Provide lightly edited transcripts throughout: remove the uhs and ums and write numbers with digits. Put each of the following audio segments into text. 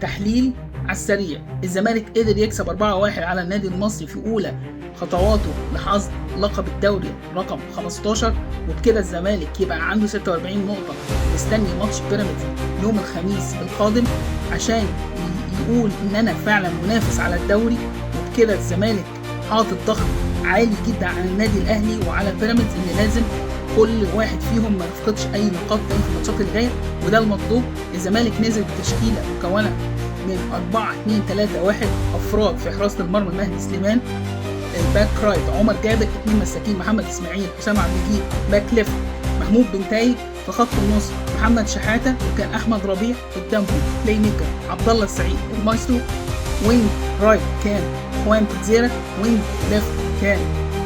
تحليل على السريع. الزمالك قدر يكسب 4-1 على النادي المصري في أولى خطواته لحصد لقب الدوري رقم 15، وبكده الزمالك يبقى عنده 46 نقطة مستني ماتش بيراميدز يوم الخميس القادم عشان يقول إن أنا فعلا منافس على الدوري. وبكده الزمالك حاطط ضغط عالي جدا على النادي الأهلي وعلى بيراميدز إن لازم كل واحد فيهم ما يفقدش أي نقاط تاني في الماتشات اللي جاية، وده المطلوب. الزمالك نزل بتشكيلة مكونة من 4-2-3-1 أفراد في حراسة المرمى مهدي سليمان، الباك رايت عمر جابر، 2 مساكين محمد اسماعيل، حسام عبد المجيد، باك ليفت محمود بن تايج، في خط النص محمد شحاته، وكان احمد ربيع قدامهم بلاي ميكر عبد الله السعيد المايسترو، وينج رايت كان خوان بيتزيرا، وينج ليفت كان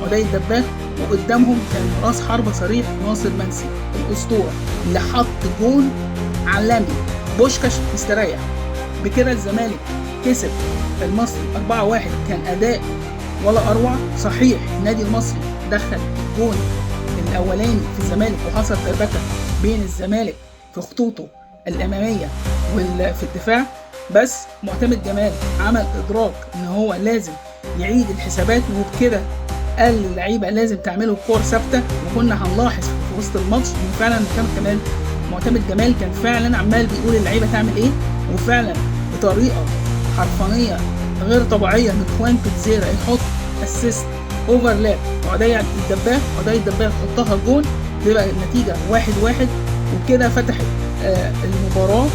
عدي الدباغ، وقدامهم كان راس حربة صريح ناصر منسي الاسطوره اللي حط جون عالمي بوشكاش مستريح. بكده الزمالك كسب المصري 4-1، كان اداء ولا اروع. صحيح النادي المصري دخل الجون الاولاني في الزمالك وحصل تربكه بين الزمالك في خطوطه الاماميه وفي الدفاع، بس معتمد جمال عمل ادراك ان هو لازم يعيد الحسابات، وبكده قال للعيبه لازم تعملوا كور ثابته. وكنا هنلاحظ في وسط الماتش ان فعلا معتمد جمال كان فعلا عمال بيقول اللعيبه تعمل ايه، وفعلا بطريقه حرفانيه غير طبيعيه من خوان بيتزيرا يحط اسيست اوفرلاب وعدي الدباغ حطها جون، تبقى النتيجه 1-1. وبكده فتحت المباراه،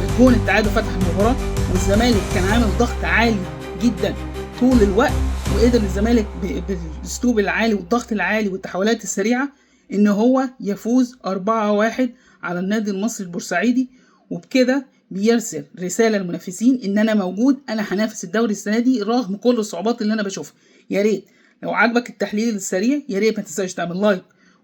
الجون التعادل فتح المباراه، والزمالك كان عامل ضغط عالي جدا طول الوقت، وقدر الزمالك بالاسلوب العالي والضغط العالي والتحولات السريعه ان هو يفوز 4-1 على النادي المصري البورسعيدي. وبكده بيرسل رساله للمنافسين ان انا موجود، انا هنافس الدوري السنه دي رغم كل الصعوبات اللي انا بشوفها. يا ريت لو عجبك التحليل السريع يا ريت ما تنساش تعمل لايك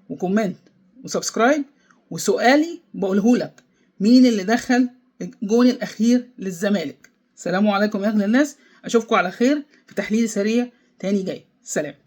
وكومنت وسبسكرايب. وسؤالي بقوله لك، مين اللي دخل الجون الاخير للزمالك؟ سلام عليكم يا اغلى الناس، اشوفكم على خير في تحليل سريع تاني جاي. سلام.